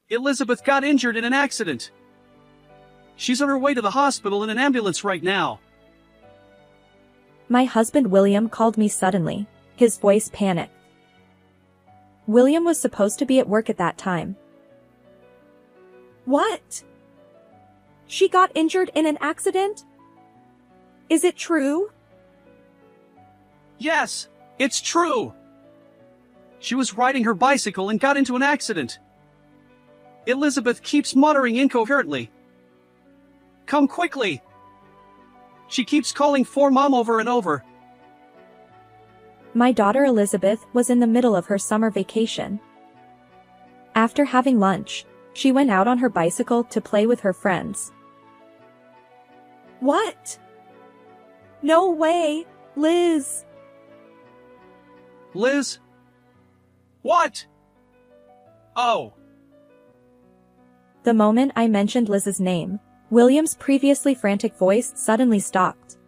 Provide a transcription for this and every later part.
Elizabeth got injured in an accident. She's on her way to the hospital in an ambulance right now. My husband William called me suddenly, his voice panicked. William was supposed to be at work at that time. What? She got injured in an accident? Is it true? Yes, it's true. She was riding her bicycle and got into an accident. Elizabeth keeps muttering incoherently. Come quickly. She keeps calling for Mom over and over. My daughter Elizabeth was in the middle of her summer vacation. After having lunch, she went out on her bicycle to play with her friends. What? No way, Liz. Liz? What? Oh. The moment I mentioned Liz's name, William's previously frantic voice suddenly stopped.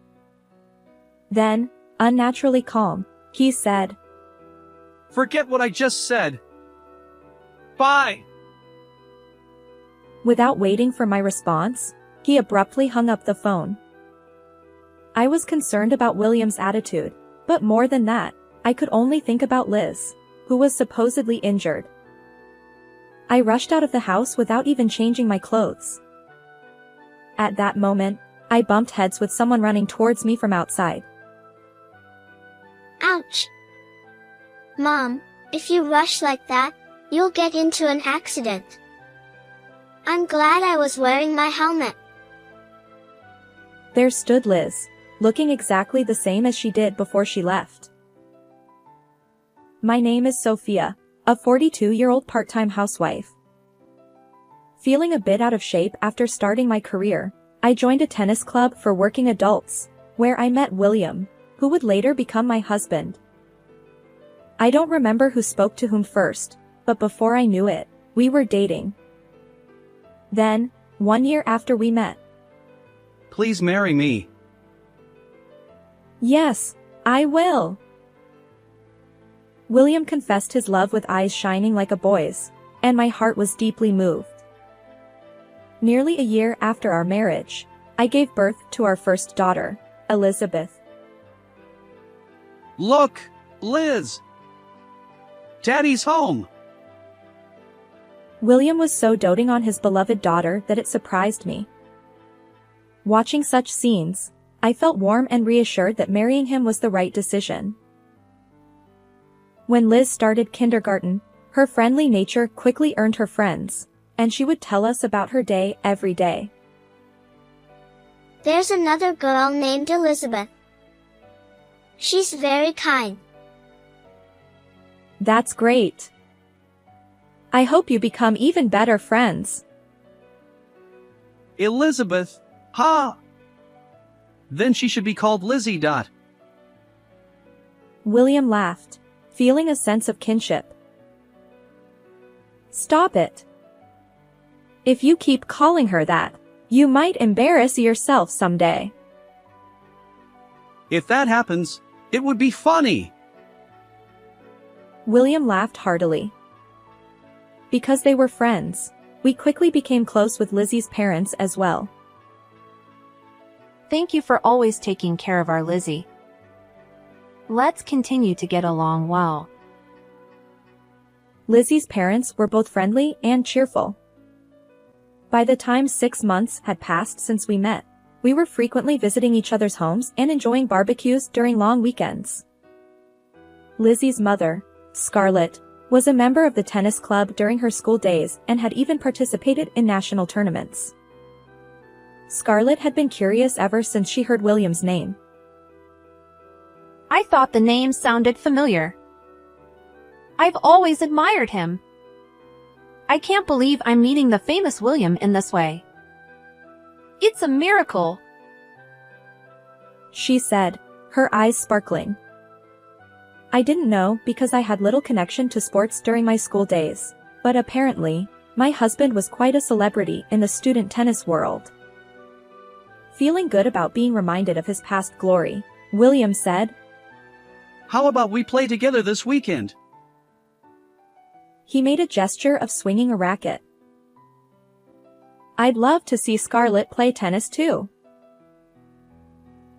Then, unnaturally calm, he said, Forget what I just said. Bye. Without waiting for my response, he abruptly hung up the phone. I was concerned about William's attitude, but more than that, I could only think about Liz, who was supposedly injured. I rushed out of the house without even changing my clothes. At that moment, I bumped heads with someone running towards me from outside. Ouch! Mom, if you rush like that, you'll get into an accident. I'm glad I was wearing my helmet. There stood Liz, looking exactly the same as she did before she left. My name is Sophia, a 42-year-old part-time housewife. Feeling a bit out of shape after starting my career, I joined a tennis club for working adults, where I met William, who would later become my husband. I don't remember who spoke to whom first, but before I knew it, we were dating. Then, 1 year after we met. Please marry me. Yes, I will. William confessed his love with eyes shining like a boy's, and my heart was deeply moved. Nearly a year after our marriage, I gave birth to our first daughter, Elizabeth. Look, Liz. Daddy's home. William was so doting on his beloved daughter that it surprised me. Watching such scenes, I felt warm and reassured that marrying him was the right decision. When Liz started kindergarten, her friendly nature quickly earned her friends, and she would tell us about her day every day. There's another girl named Elizabeth. She's very kind. That's great. I hope you become even better friends. Elizabeth, ha! Then she should be called Lizzie. William laughed, feeling a sense of kinship. Stop it. If you keep calling her that, you might embarrass yourself someday. If that happens, it would be funny. William laughed heartily. Because they were friends, we quickly became close with Lizzie's parents as well. Thank you for always taking care of our Lizzie. Let's continue to get along well. Lizzie's parents were both friendly and cheerful. By the time 6 months had passed since we met, we were frequently visiting each other's homes and enjoying barbecues during long weekends. Lizzie's mother, Scarlett, was a member of the tennis club during her school days and had even participated in national tournaments. Scarlett had been curious ever since she heard William's name. I thought the name sounded familiar. I've always admired him. I can't believe I'm meeting the famous William in this way. It's a miracle, she said, her eyes sparkling. I didn't know because I had little connection to sports during my school days, but apparently, my husband was quite a celebrity in the student tennis world. Feeling good about being reminded of his past glory, William said, How about we play together this weekend? He made a gesture of swinging a racket. I'd love to see Scarlett play tennis too.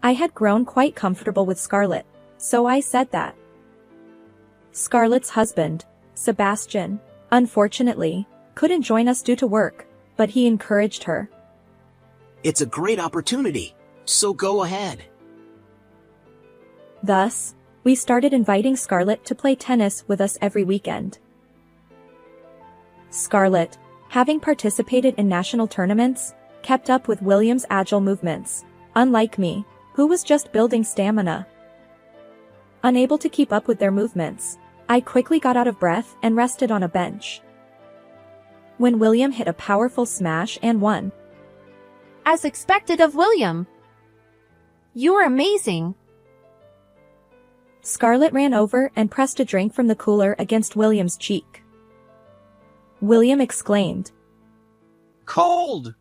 I had grown quite comfortable with Scarlett, so I said that. Scarlett's husband, Sebastian, unfortunately, couldn't join us due to work, but he encouraged her. It's a great opportunity, so go ahead. Thus, we started inviting Scarlett to play tennis with us every weekend. Scarlett, having participated in national tournaments, kept up with William's agile movements, unlike me, who was just building stamina. Unable to keep up with their movements, I quickly got out of breath and rested on a bench. When William hit a powerful smash and won. As expected of William. You're amazing. Scarlett ran over and pressed a drink from the cooler against William's cheek. William exclaimed, Cold!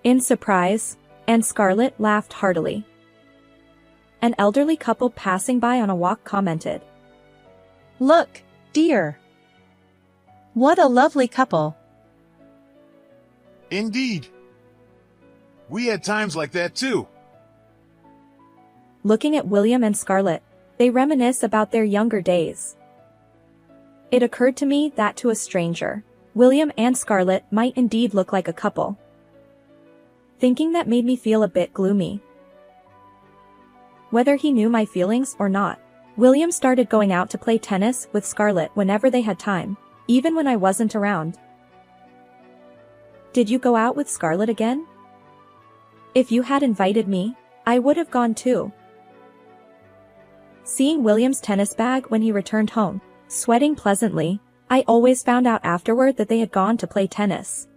in surprise, and Scarlett laughed heartily. An elderly couple passing by on a walk commented, Look, dear. What a lovely couple. Indeed. We had times like that too. Looking at William and Scarlett, they reminisce about their younger days. It occurred to me that to a stranger, William and Scarlett might indeed look like a couple. Thinking that made me feel a bit gloomy. Whether he knew my feelings or not, William started going out to play tennis with Scarlett whenever they had time, even when I wasn't around. Did you go out with Scarlett again? If you had invited me, I would have gone too. Seeing William's tennis bag when he returned home, sweating pleasantly, I always found out afterward that they had gone to play tennis.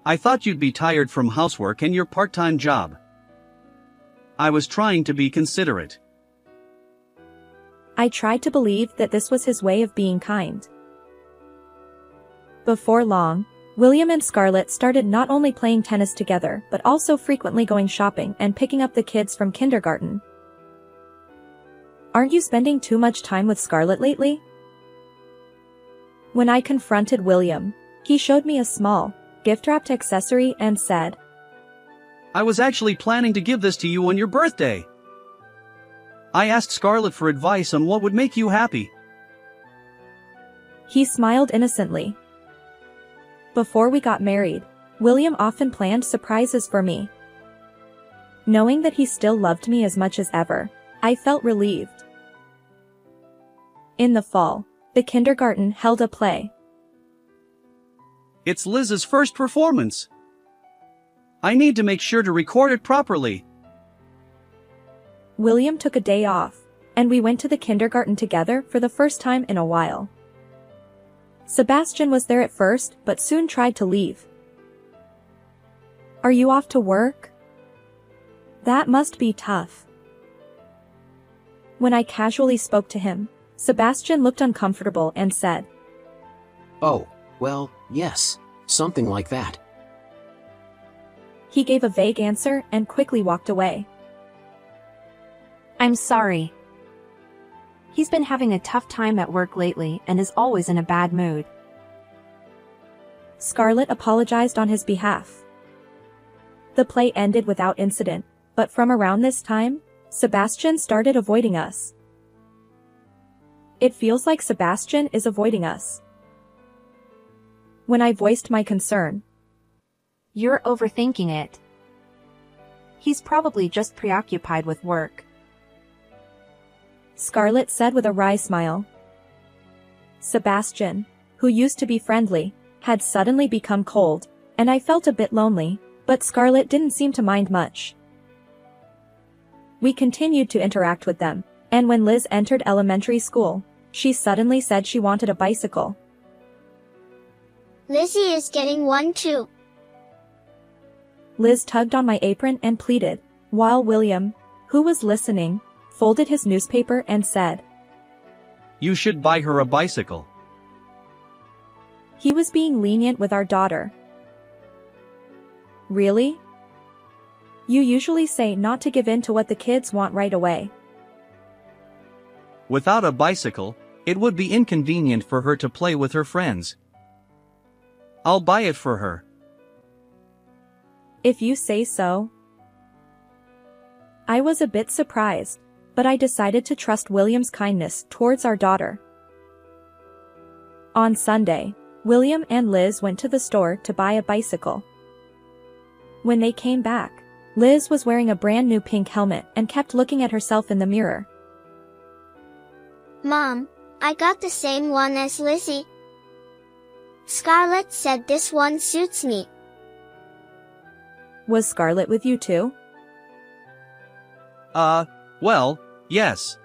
I thought you'd be tired from housework and your part-time job. I was trying to be considerate. I tried to believe that this was his way of being kind. Before long, William and Scarlett started not only playing tennis together but also frequently going shopping and picking up the kids from kindergarten. Aren't you spending too much time with Scarlett lately? When I confronted William, he showed me a small, gift-wrapped accessory and said, I was actually planning to give this to you on your birthday. I asked Scarlett for advice on what would make you happy. He smiled innocently. Before we got married, William often planned surprises for me. Knowing that he still loved me as much as ever, I felt relieved. In the fall, the kindergarten held a play. It's Liz's first performance. I need to make sure to record it properly. William took a day off, and we went to the kindergarten together for the first time in a while. Sebastian was there at first, but soon tried to leave. Are you off to work? That must be tough. When I casually spoke to him, Sebastian looked uncomfortable and said, Oh, well, yes, something like that. He gave a vague answer and quickly walked away. I'm sorry. He's been having a tough time at work lately and is always in a bad mood. Scarlett apologized on his behalf. The play ended without incident, but from around this time, Sebastian started avoiding us. It feels like Sebastian is avoiding us. When I voiced my concern, You're overthinking it. He's probably just preoccupied with work. Scarlett said with a wry smile. Sebastian, who used to be friendly, had suddenly become cold, and I felt a bit lonely, but Scarlett didn't seem to mind much. We continued to interact with them, and when Liz entered elementary school, she suddenly said she wanted a bicycle. Lizzie is getting one too. Liz tugged on my apron and pleaded, while William, who was listening, folded his newspaper and said, You should buy her a bicycle. He was being lenient with our daughter. Really? You usually say not to give in to what the kids want right away. Without a bicycle, it would be inconvenient for her to play with her friends. I'll buy it for her. If you say so. I was a bit surprised, but I decided to trust William's kindness towards our daughter. On Sunday, William and Liz went to the store to buy a bicycle. When they came back, Liz was wearing a brand new pink helmet and kept looking at herself in the mirror. Mom, I got the same one as Lizzie. Scarlett said this one suits me. Was Scarlett with you too? Well, yes.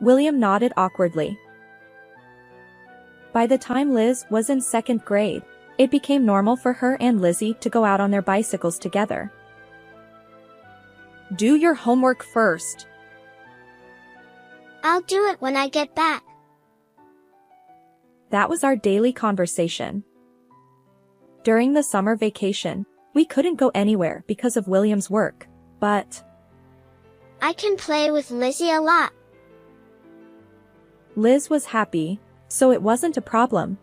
William nodded awkwardly. By the time Liz was in second grade, it became normal for her and Lizzie to go out on their bicycles together. Do your homework first. I'll do it when I get back. That was our daily conversation. During the summer vacation, we couldn't go anywhere because of William's work, but I can play with Lizzie a lot. Liz was happy, so it wasn't a problem.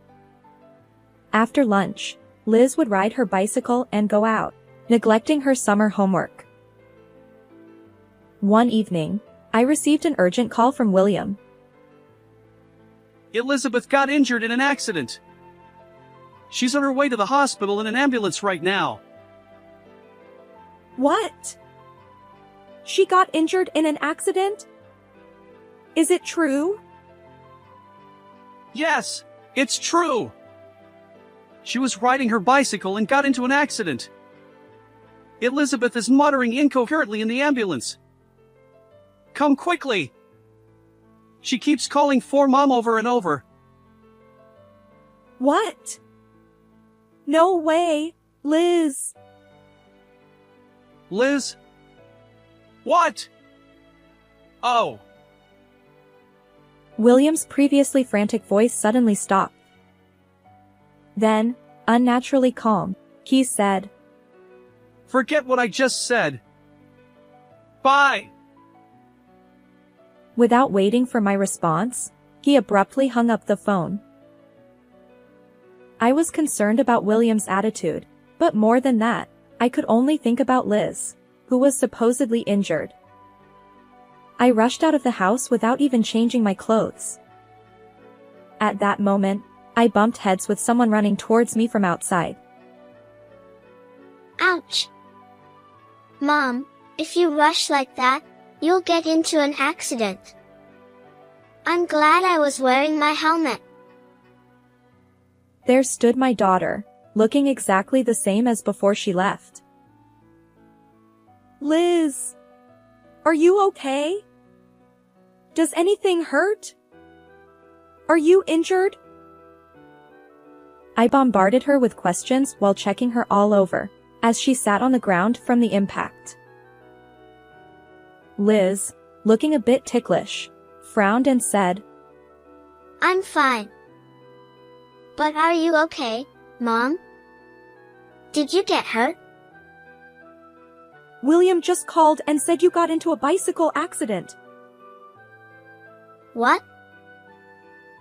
After lunch, Liz would ride her bicycle and go out, neglecting her summer homework. One evening, I received an urgent call from William. Elizabeth got injured in an accident. She's on her way to the hospital in an ambulance right now. What? She got injured in an accident? Is it true? Yes, it's true. She was riding her bicycle and got into an accident. Elizabeth is muttering incoherently in the ambulance. Come quickly. She keeps calling for Mom over and over. What? No way, Liz. Liz? What? Oh. William's previously frantic voice suddenly stopped. Then, unnaturally calm, he said, Forget what I just said. Bye. Without waiting for my response, he abruptly hung up the phone. I was concerned about William's attitude, but more than that, I could only think about Liz, who was supposedly injured. I rushed out of the house without even changing my clothes. At that moment, I bumped heads with someone running towards me from outside. Ouch! Mom, if you rush like that, you'll get into an accident. I'm glad I was wearing my helmet. There stood my daughter, looking exactly the same as before she left. Liz! Are you okay? Does anything hurt? Are you injured? I bombarded her with questions while checking her all over, as she sat on the ground from the impact. Liz, looking a bit ticklish, frowned and said, I'm fine. But are you okay, Mom? Did you get hurt? William just called and said you got into a bicycle accident. What?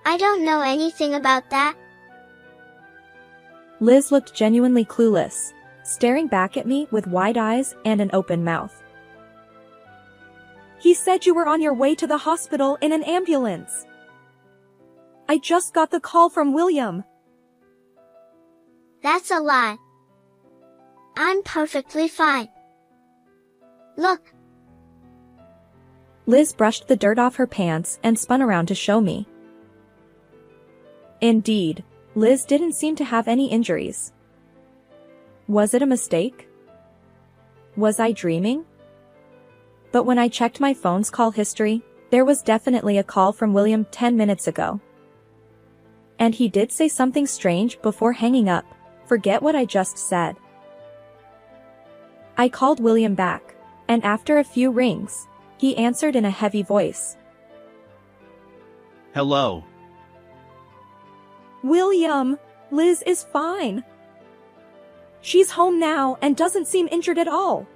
I don't know anything about that. Liz looked genuinely clueless, staring back at me with wide eyes and an open mouth. He said you were on your way to the hospital in an ambulance. I just got the call from William. That's a lie. I'm perfectly fine. Look. Liz brushed the dirt off her pants and spun around to show me. Indeed, Liz didn't seem to have any injuries. Was it a mistake? Was I dreaming? But when I checked my phone's call history, there was definitely a call from William 10 minutes ago. And he did say something strange before hanging up. Forget what I just said. I called William back, and after a few rings, he answered in a heavy voice. Hello. William, Liz is fine. She's home now and doesn't seem injured at all.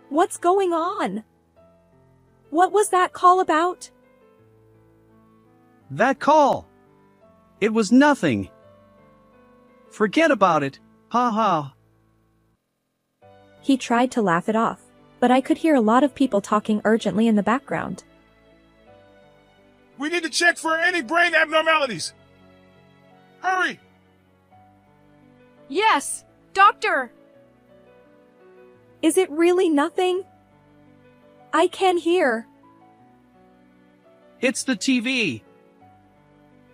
What's going on? What was that call about? That call. It was nothing. Forget about it. Ha ha. He tried to laugh it off, but I could hear a lot of people talking urgently in the background. We need to check for any brain abnormalities. Hurry! Yes, doctor! Is it really nothing? I can hear. It's the TV.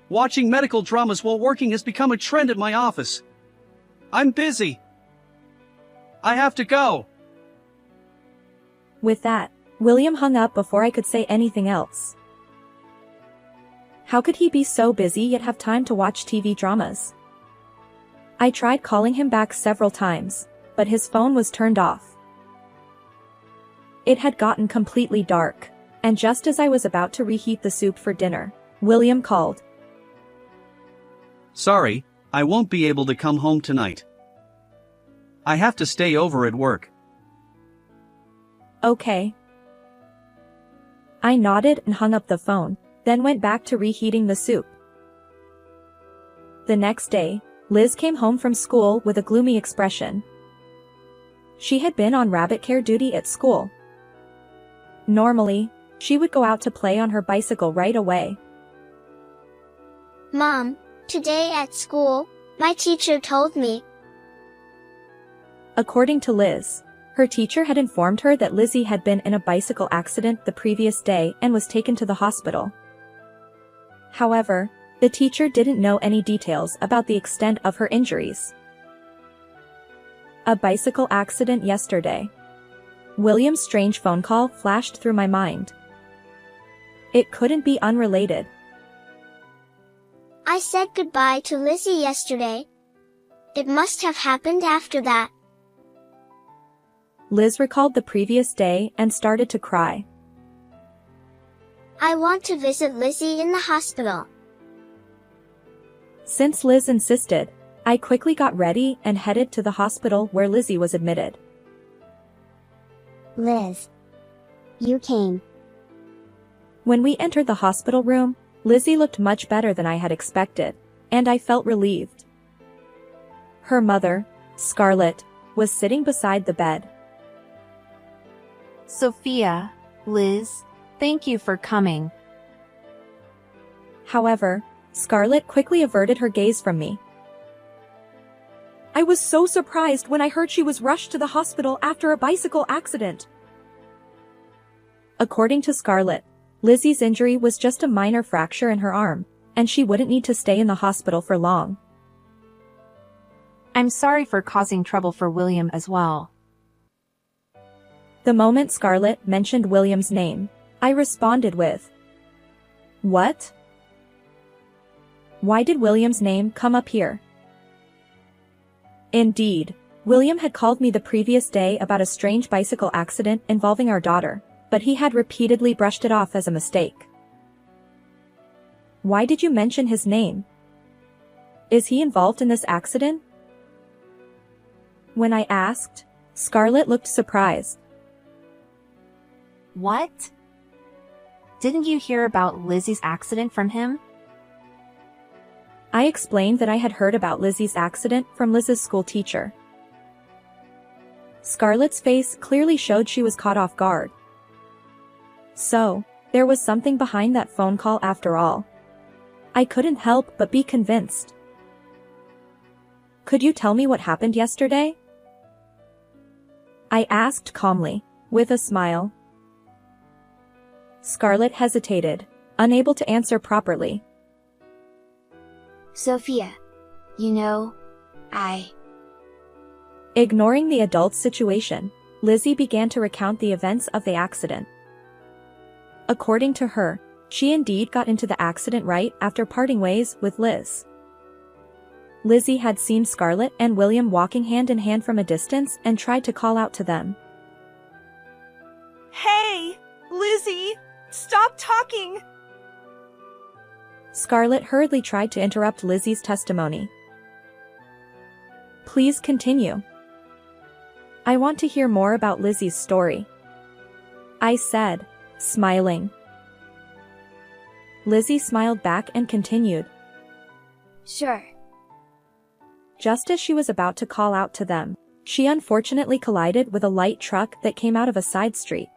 Watching medical dramas while working has become a trend at my office. I'm busy. I have to go. With that, William hung up before I could say anything else. How could he be so busy yet have time to watch TV dramas? I tried calling him back several times, but his phone was turned off. It had gotten completely dark, and just as I was about to reheat the soup for dinner, William called. Sorry, I won't be able to come home tonight. I have to stay over at work. Okay. I nodded and hung up the phone, then went back to reheating the soup. The next day, Liz came home from school with a gloomy expression. She had been on rabbit care duty at school. Normally, she would go out to play on her bicycle right away. Mom, today at school, my teacher told me. According to Liz, her teacher had informed her that Lizzie had been in a bicycle accident the previous day and was taken to the hospital. However, the teacher didn't know any details about the extent of her injuries. A bicycle accident yesterday. William's strange phone call flashed through my mind. It couldn't be unrelated. I said goodbye to Lizzie yesterday. It must have happened after that. Liz recalled the previous day and started to cry. I want to visit Lizzie in the hospital. Since Liz insisted, I quickly got ready and headed to the hospital where Lizzie was admitted. Liz. You came. When we entered the hospital room, Lizzie looked much better than I had expected, and I felt relieved. Her mother, Scarlett, was sitting beside the bed. Sophia, Liz, thank you for coming. However, Scarlett quickly averted her gaze from me. I was so surprised when I heard she was rushed to the hospital after a bicycle accident. According to Scarlett, Lizzie's injury was just a minor fracture in her arm, and she wouldn't need to stay in the hospital for long. I'm sorry for causing trouble for William as well. The moment Scarlett mentioned William's name, I responded with, "What? Why did William's name come up here?" Indeed, William had called me the previous day about a strange bicycle accident involving our daughter, but he had repeatedly brushed it off as a mistake. Why did you mention his name? Is he involved in this accident? When I asked, Scarlett looked surprised. What? Didn't you hear about Lizzie's accident from him? I explained that I had heard about Lizzie's accident from Liz's school teacher. Scarlett's face clearly showed she was caught off guard. So, there was something behind that phone call after all. I couldn't help but be convinced. Could you tell me what happened yesterday? I asked calmly, with a smile. Scarlett hesitated, unable to answer properly. Sophia. You know, Ignoring the adult's situation, Lizzie began to recount the events of the accident. According to her, she indeed got into the accident right after parting ways with Liz. Lizzie had seen Scarlett and William walking hand in hand from a distance and tried to call out to them. Hey, Lizzie, stop talking! Scarlett hurriedly tried to interrupt Lizzie's testimony. Please continue. I want to hear more about Lizzie's story, I said, smiling. Lizzie smiled back and continued. Sure. Just as she was about to call out to them, she unfortunately collided with a light truck that came out of a side street.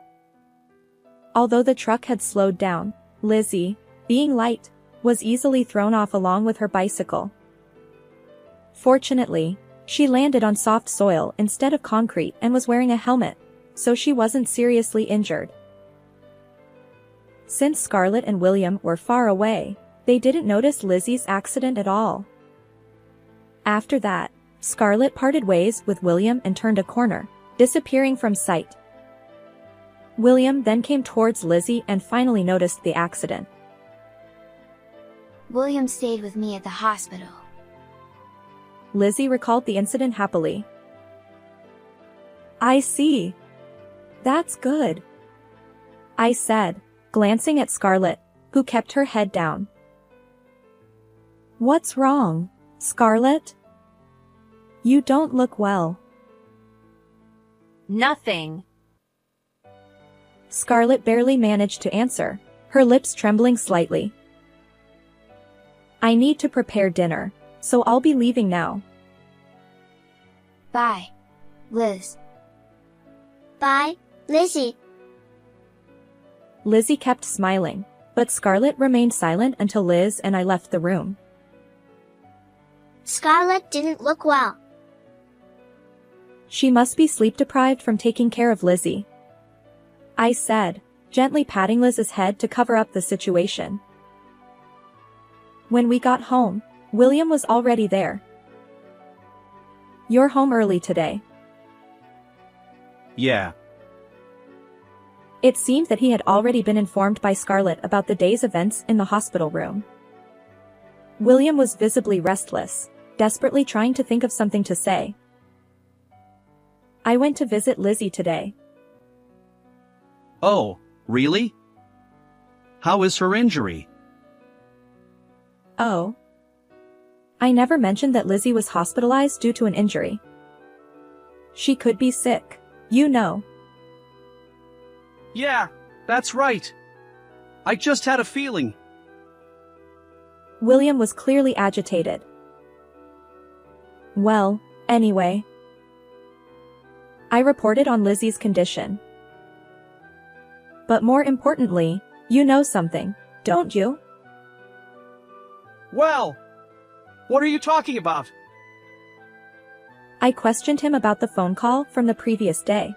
Although the truck had slowed down, Lizzie, being light, was easily thrown off along with her bicycle. Fortunately, she landed on soft soil instead of concrete and was wearing a helmet, so she wasn't seriously injured. Since Scarlett and William were far away, they didn't notice Lizzie's accident at all. After that, Scarlett parted ways with William and turned a corner, disappearing from sight. William then came towards Lizzie and finally noticed the accident. William stayed with me at the hospital. Lizzie recalled the incident happily. I see. That's good, I said, glancing at Scarlett, who kept her head down. What's wrong, Scarlett? You don't look well. Nothing. Scarlett barely managed to answer, her lips trembling slightly. I need to prepare dinner, so I'll be leaving now. Bye, Liz. Bye, Lizzie. Lizzie kept smiling, but Scarlett remained silent until Liz and I left the room. Scarlett didn't look well. She must be sleep-deprived from taking care of Lizzie, I said, gently patting Liz's head to cover up the situation. When we got home, William was already there. You're home early today. Yeah. It seemed that he had already been informed by Scarlett about the day's events in the hospital room. William was visibly restless, desperately trying to think of something to say. I went to visit Lizzie today. Oh, really? How is her injury? Oh. I never mentioned that Lizzie was hospitalized due to an injury. She could be sick, you know. Yeah, that's right. I just had a feeling. William was clearly agitated. Well, anyway. I reported on Lizzie's condition. But more importantly, you know something, don't you? Well, what are you talking about? I questioned him about the phone call from the previous day.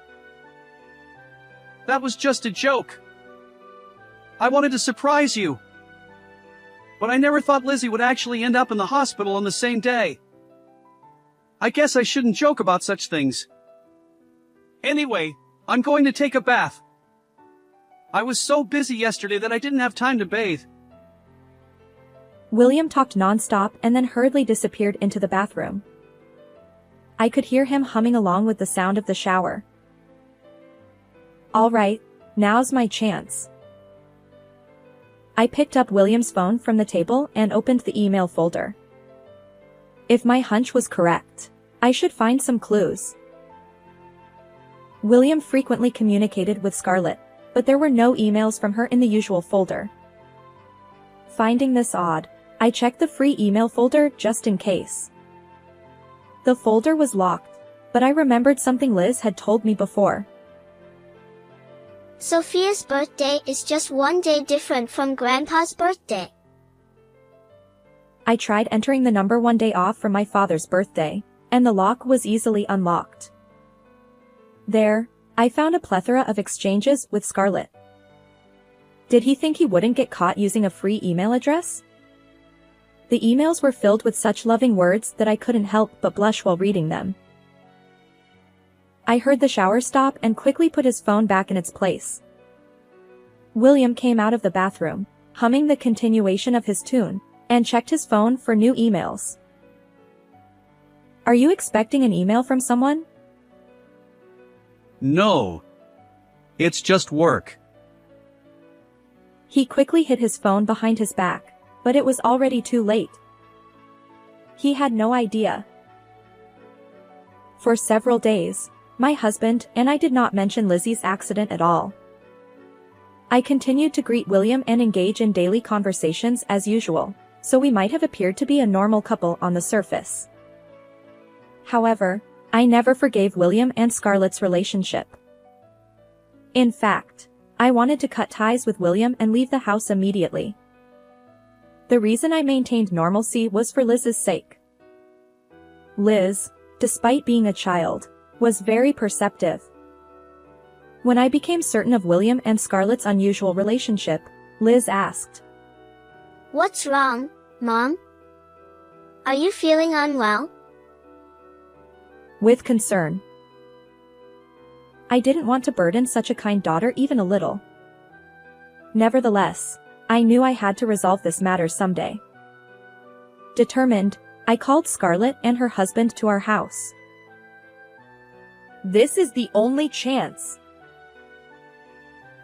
That was just a joke. I wanted to surprise you. But I never thought Lizzie would actually end up in the hospital on the same day. I guess I shouldn't joke about such things. Anyway, I'm going to take a bath. I was so busy yesterday that I didn't have time to bathe. William talked nonstop and then hurriedly disappeared into the bathroom. I could hear him humming along with the sound of the shower. All right, now's my chance. I picked up William's phone from the table and opened the email folder. If my hunch was correct, I should find some clues. William frequently communicated with Scarlett, but there were no emails from her in the usual folder. Finding this odd, I checked the free email folder just in case. The folder was locked, but I remembered something Liz had told me before. Sophia's birthday is just one day different from Grandpa's birthday. I tried entering the number one day off from my father's birthday, and the lock was easily unlocked. There, I found a plethora of exchanges with Scarlett. Did he think he wouldn't get caught using a free email address? The emails were filled with such loving words that I couldn't help but blush while reading them. I heard the shower stop and quickly put his phone back in its place. William came out of the bathroom, humming the continuation of his tune, and checked his phone for new emails. Are you expecting an email from someone? No. It's just work. He quickly hid his phone behind his back, but it was already too late. He had no idea. For several days, my husband and I did not mention Lizzie's accident at all. I continued to greet William and engage in daily conversations as usual, so we might have appeared to be a normal couple on the surface. However, I never forgave William and Scarlett's relationship. In fact, I wanted to cut ties with William and leave the house immediately. The reason I maintained normalcy was for Liz's sake. Liz, despite being a child, was very perceptive. When I became certain of William and Scarlett's unusual relationship, Liz asked, "What's wrong, Mom? Are you feeling unwell?" with concern. I didn't want to burden such a kind daughter even a little. Nevertheless, I knew I had to resolve this matter someday. Determined, I called Scarlett and her husband to our house. "This is the only chance,"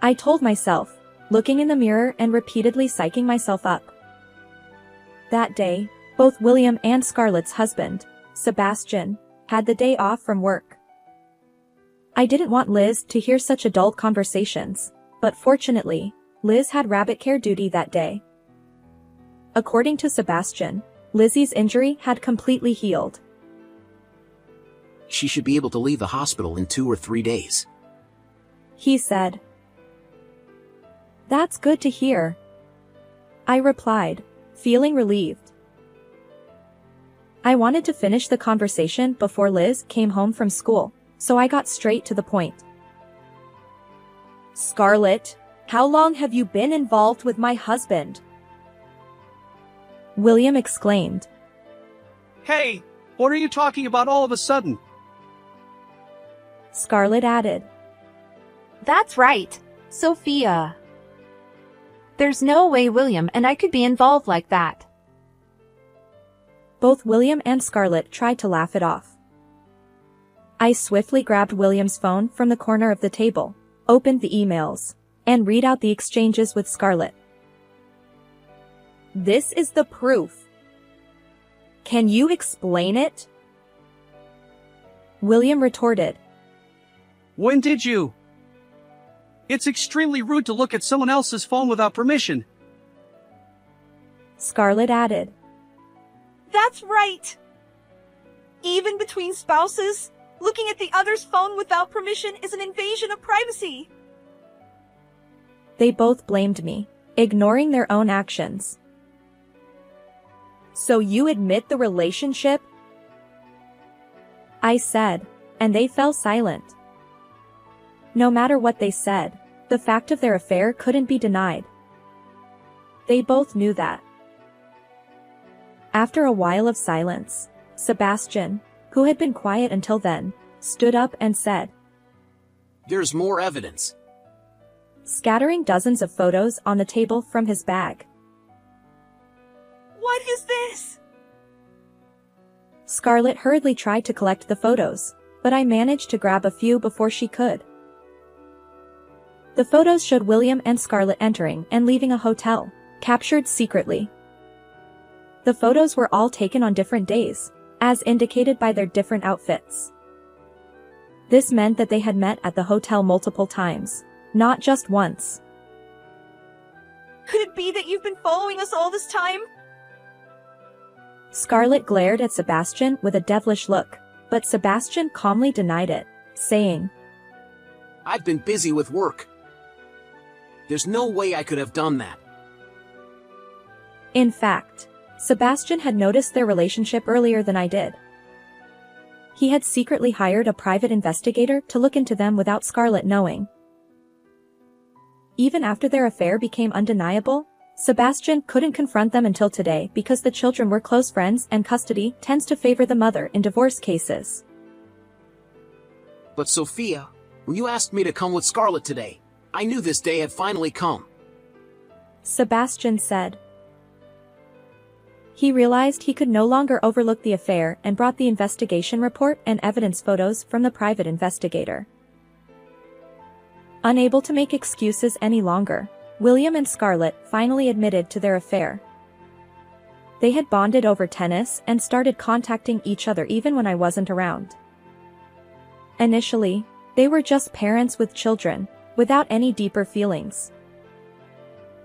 I told myself, looking in the mirror and repeatedly psyching myself up. That day, both William and Scarlett's husband, Sebastian, had the day off from work. I didn't want Liz to hear such adult conversations, but fortunately, Liz had rabbit care duty that day. According to Sebastian, Lizzie's injury had completely healed. She should be able to leave the hospital in 2 or 3 days, he said. "That's good to hear," I replied, feeling relieved. I wanted to finish the conversation before Liz came home from school, so I got straight to the point. "Scarlett, how long have you been involved with my husband?" William exclaimed. Hey, what are you talking about all of a sudden? Scarlett added. That's right, Sophia. There's no way William and I could be involved like that. Both William and Scarlett tried to laugh it off. I swiftly grabbed William's phone from the corner of the table, opened the emails, and read out the exchanges with Scarlett. "This is the proof. Can you explain it?" William retorted. When did you? It's extremely rude to look at someone else's phone without permission. Scarlett added. That's right! Even between spouses, looking at the other's phone without permission is an invasion of privacy. They both blamed me, ignoring their own actions. "So you admit the relationship?" I said, and they fell silent. No matter what they said, the fact of their affair couldn't be denied. They both knew that. After a while of silence, Sebastian, who had been quiet until then, stood up and said, "There's more evidence," scattering dozens of photos on the table from his bag. What is this? Scarlett hurriedly tried to collect the photos, but I managed to grab a few before she could. The photos showed William and Scarlett entering and leaving a hotel, captured secretly. The photos were all taken on different days, as indicated by their different outfits. This meant that they had met at the hotel multiple times, not just once. Could it be that you've been following us all this time? Scarlett glared at Sebastian with a devilish look, but Sebastian calmly denied it, saying, "I've been busy with work. There's no way I could have done that." In fact, Sebastian had noticed their relationship earlier than I did. He had secretly hired a private investigator to look into them without Scarlett knowing. Even after their affair became undeniable, Sebastian couldn't confront them until today because the children were close friends and custody tends to favor the mother in divorce cases. "But Sophia, when you asked me to come with Scarlett today, I knew this day had finally come," Sebastian said. He realized he could no longer overlook the affair and brought the investigation report and evidence photos from the private investigator. Unable to make excuses any longer, William and Scarlett finally admitted to their affair. They had bonded over tennis and started contacting each other even when I wasn't around. Initially, they were just parents with children, without any deeper feelings.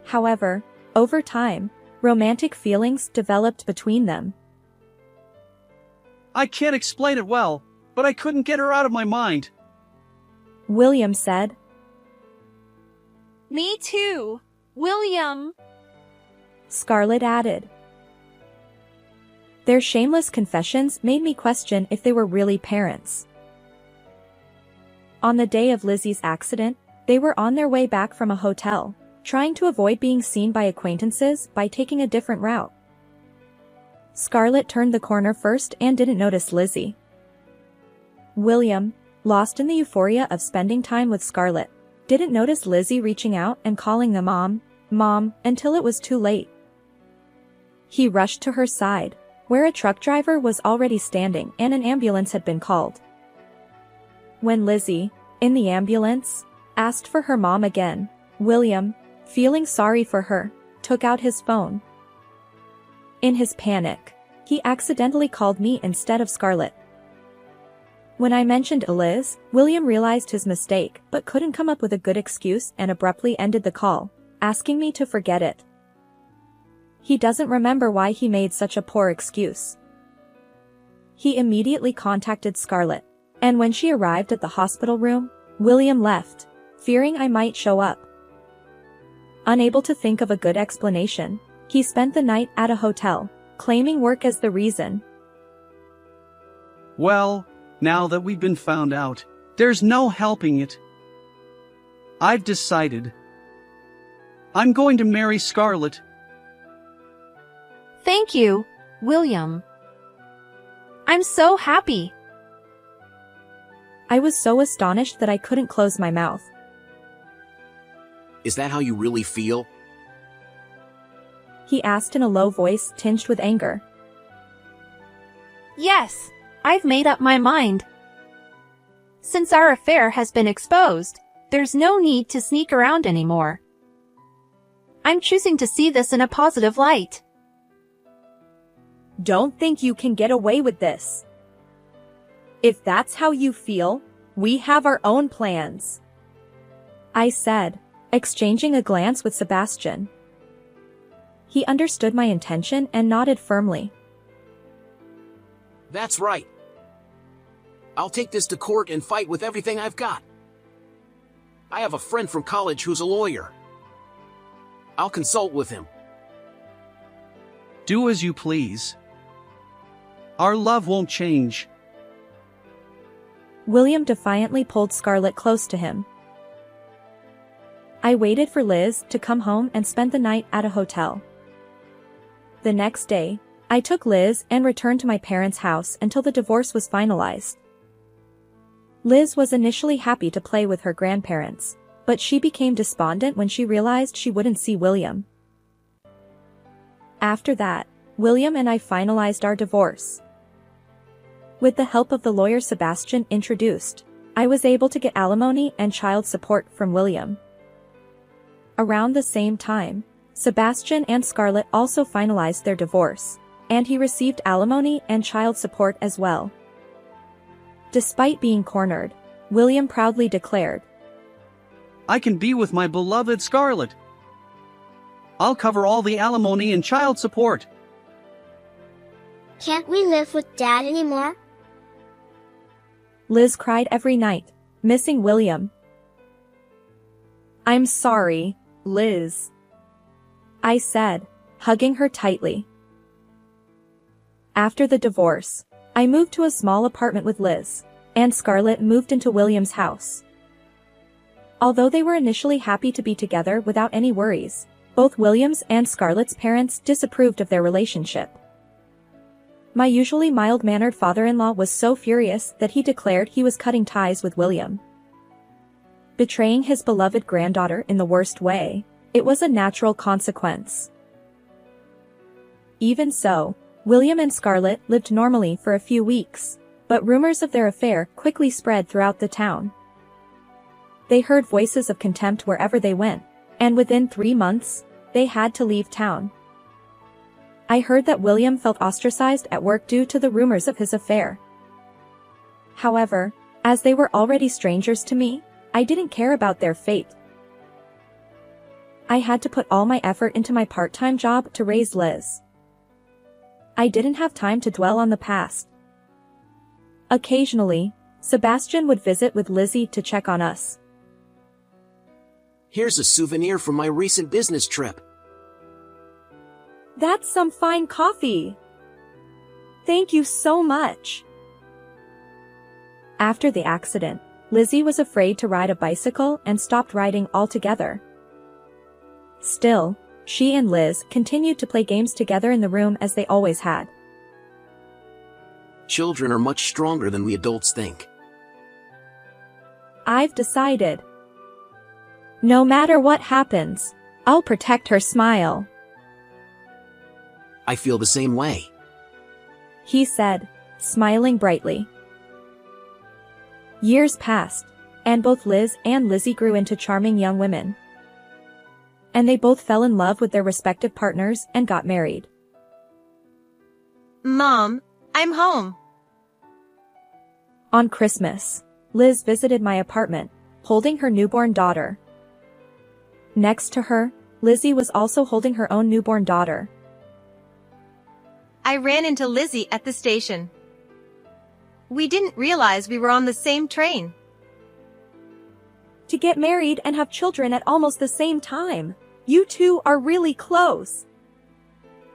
However, over time, romantic feelings developed between them. I can't explain it well, but I couldn't get her out of my mind. William said. Me too, William. Scarlett added. Their shameless confessions made me question if they were really parents. On the day of Lizzie's accident, they were on their way back from a hotel, trying to avoid being seen by acquaintances by taking a different route. Scarlett turned the corner first and didn't notice Lizzie. William, lost in the euphoria of spending time with Scarlett, didn't notice Lizzie reaching out and calling them Mom, until it was too late. He rushed to her side, where a truck driver was already standing and an ambulance had been called. When Lizzie, in the ambulance, asked for her mom again, William, feeling sorry for her, took out his phone. In his panic, he accidentally called me instead of Scarlett. When I mentioned Liz, William realized his mistake but couldn't come up with a good excuse and abruptly ended the call, asking me to forget it. He doesn't remember why he made such a poor excuse. He immediately contacted Scarlett, and when she arrived at the hospital room, William left, fearing I might show up. Unable to think of a good explanation, he spent the night at a hotel, claiming work as the reason. Well, now that we've been found out, there's no helping it. I've decided. I'm going to marry Scarlett. Thank you, William. I'm so happy. I was so astonished that I couldn't close my mouth. Is that how you really feel? He asked in a low voice tinged with anger. Yes, I've made up my mind. Since our affair has been exposed, there's no need to sneak around anymore. I'm choosing to see this in a positive light. Don't think you can get away with this. If that's how you feel, we have our own plans, I said, exchanging a glance with Sebastian. He understood my intention and nodded firmly. That's right. I'll take this to court and fight with everything I've got. I have a friend from college who's a lawyer. I'll consult with him. Do as you please. Our love won't change. William defiantly pulled Scarlett close to him. I waited for Liz to come home and spent the night at a hotel. The next day, I took Liz and returned to my parents' house until the divorce was finalized. Liz was initially happy to play with her grandparents, but she became despondent when she realized she wouldn't see William. After that, William and I finalized our divorce. With the help of the lawyer Sebastian introduced, I was able to get alimony and child support from William. Around the same time, Sebastian and Scarlett also finalized their divorce, and he received alimony and child support as well. Despite being cornered, William proudly declared, I can be with my beloved Scarlett. I'll cover all the alimony and child support. Can't we live with Dad anymore? Liz cried every night, missing William. I'm sorry, Liz, I said, hugging her tightly. After the divorce, I moved to a small apartment with Liz, and Scarlett moved into William's house. Although they were initially happy to be together without any worries, both William's and Scarlett's parents disapproved of their relationship. My usually mild-mannered father-in-law was so furious that he declared he was cutting ties with William. Betraying his beloved granddaughter in the worst way, it was a natural consequence. Even so, William and Scarlett lived normally for a few weeks, but rumors of their affair quickly spread throughout the town. They heard voices of contempt wherever they went, and within 3 months, they had to leave town. I heard that William felt ostracized at work due to the rumors of his affair. However, as they were already strangers to me, I didn't care about their fate. I had to put all my effort into my part-time job to raise Liz. I didn't have time to dwell on the past. Occasionally, Sebastian would visit with Lizzie to check on us. Here's a souvenir from my recent business trip. That's some fine coffee. Thank you so much. After the accident, Lizzie was afraid to ride a bicycle and stopped riding altogether. Still, she and Liz continued to play games together in the room as they always had. Children are much stronger than we adults think. I've decided. No matter what happens, I'll protect her smile, I feel the same way. he said, smiling brightly. Years passed, and both Liz and Lizzie grew into charming young women. And they both fell in love with their respective partners and got married. Mom, I'm home. On Christmas, Liz visited my apartment, holding her newborn daughter. Next to her, Lizzie was also holding her own newborn daughter. I ran into Lizzie at the station. We didn't realize we were on the same train. To get married and have children at almost the same time. You two are really close,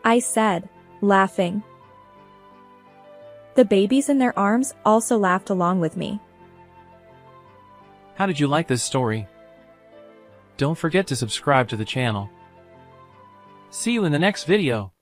I said, laughing. The babies in their arms also laughed along with me. How did you like this story? Don't forget to subscribe to the channel. See you in the next video.